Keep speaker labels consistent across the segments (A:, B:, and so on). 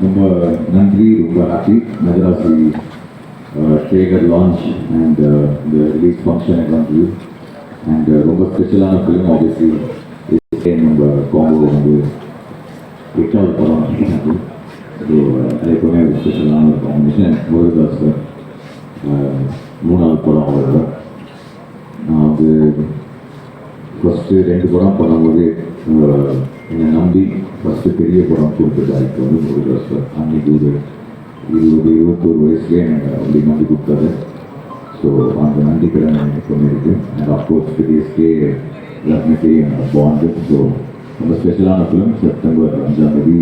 A: ரொம்ப நன்றி, ரொம்ப ஹாப்பி. மெட்ராசி ட்ரேலர் லான்ச் அண்ட் இந்த ரிலீஸ் ஃபங்க்ஷன் எல்லாம் அண்ட் ரொம்ப ஸ்பெஷலான ஃபிலிம். ஆப்வியஸ்லி நம்ம காம்போ வந்து 8வது படம். ஸோ அது எப்பவுமே ஒரு ஸ்பெஷலான ஒரு காம்பினேஷன். முருகதாஸ் சார் 3வது படம் அவரோட. நான் வந்து ஃபஸ்ட்டு 2 படம் பண்ணும்போது என்னை நம்பி ஃபஸ்ட்டு பெரிய படம் கொடுத்தது இப்போ வந்து முருகதாஸ் சார். அன்னைக்கு ஒரு 21 வயசுலேயே என்னை அப்படி நம்பி கொடுத்தாரு. ஸோ அந்த நன்றிக்கடன் எனக்கு ஒன்று இருக்குது. அண்ட் அஃப்கோர்ஸ் பெரியஸ்கே டெஃபினெட்லி பாண்டு. ஸோ ரொம்ப ஸ்பெஷலான ஃபிலிம். செப்டம்பர் 5ஆம் தேதி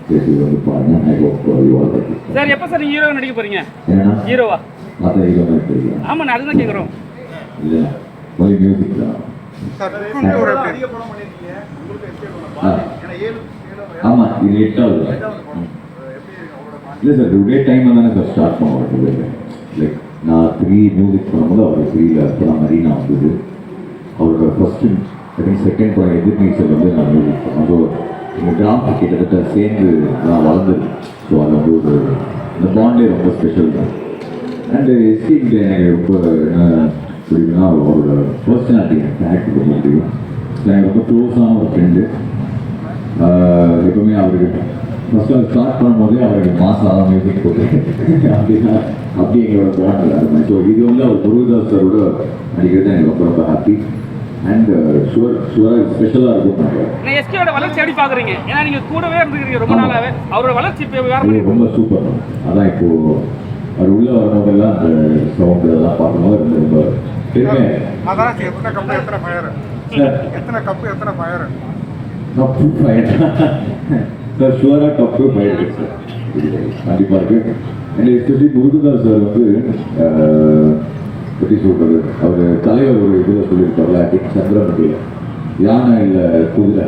A: தேட்டரில் வந்து பாருங்க. I hope you all like it.
B: Sir எப்போ சார் ஹீரோவை நடிக்க போறீங்க?
A: ஏன்னா
B: ஹீரோவா?
A: மற்ற ஹீரோ நடிக்கிறீங்க?
B: ஆமாம், நான் அதுதான் கேட்குறோம்.
A: இல்லை ஒன்லி மியூசிக் தான். ஆமாம், இது 8வது. இல்லை சார், ஒரே டைமில் தானே சார் ஸ்டார்ட் பண்ணுவோம். லைக் நான் 3 மியூசிக் பண்ணும்போது அவர் 3ல அப்போதான் மரீனா வந்தது. அவரோட ஃபஸ்ட்டு செகண்ட் படம் எதிர்நீச்சல் வந்து நான் மியூசிக் பண்ணோம். ஸோ எங்கள் கிராமம் கிட்டத்தட்ட சேர்ந்து நான் வளர்ந்தது. ஸோ அது வந்து ஒரு இந்த பாண்டே ரொம்ப ஸ்பெஷல் தான். அண்டு எஸ்டிக்கு எனக்கு ரொம்ப என்ன பிடிக்குன்னா அவரோட பர்சனாலிட்டி, எனக்கு ஆக்ட் ரொம்ப பிடிக்கும். எனக்கு ரொம்ப க்ளோஸான ஒரு ஃப்ரெண்டு. எப்பவுமே அவருக்கு ஃபஸ்ட்டு அவர் ஸ்டார்ட் பண்ணும்போதே அவருக்கு மாசாக மியூசிக் போட்டு அப்படின்னா அப்படி எங்களோட பாண்ட் அருமை. ஸோ இது வந்து அவர் முருகதாஸ் சாரோட நடிக்கிறது எனக்கு ரொம்ப ரொம்ப ஹாப்பி. அண்ட் ஷுவராக ஸ்பெஷலாக இருக்கும்.
B: நான் எஸ்கேவோட வளர்ச்சி எப்படி பார்க்குறீங்க? ஏன்னா நீங்கள் கூடவே இருந்துக்கிறீங்க ரொம்ப நாளாகவே. அவரோட வளர்ச்சி இப்போ வேறு
A: ரொம்ப சூப்பர். அதான் இப்போது அவர் உள்ளே வரவங்கெல்லாம் அந்த சவுண்டு அதெல்லாம் பார்க்கும்போது ரொம்ப பெருமை. கப்பு ஃபயர் சார், ஷுவராக கப்பு ஃபயர் இருக்கு சார், கண்டிப்பாக இருக்குது. அண்ட் எஸ்பெஷலி முருகதாஸ் சார் வந்து எப்படி சொல்கிறது, அவர் தலைவர் ஒரு இதில் சொல்லியிருக்காருல, சந்திரமதியில் யானை இல்லை குதிரை,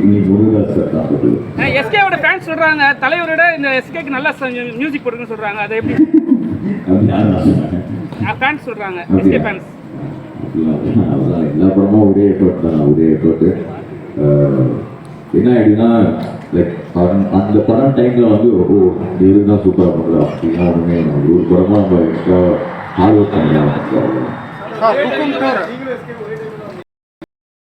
A: நீ முருகதாஸ் சார் தான் சொல்லுது.
B: எஸ்கேவோட ஃபேன்ஸ் சொல்கிறாங்க தலைவரோட இந்த எஸ்கேக்கு நல்லா மியூசிக் போடுங்கன்னு சொல்கிறாங்க. அது எப்படி?
A: அது யார் நான் சொன்னேன்?
B: ஃபேன்ஸ் சொல்கிறாங்க, எஸ்கே ஃபேன்ஸ்.
A: அதுதான் எல்லா படமும் ஒரே எஃபர்ட் தான், ஒரே எஃபர்ட்டு. என்ன ஆகிடுன்னா லைக் அந்த படம் டைமில் வந்து இது தான் சூப்பராக பண்ணுறது அப்படின்னா ஒன்றுமே ஒரு படமாக நம்ம எக்ஸ்ட்ரா ஹார்ட் ஒர்க் பண்ணலாம்.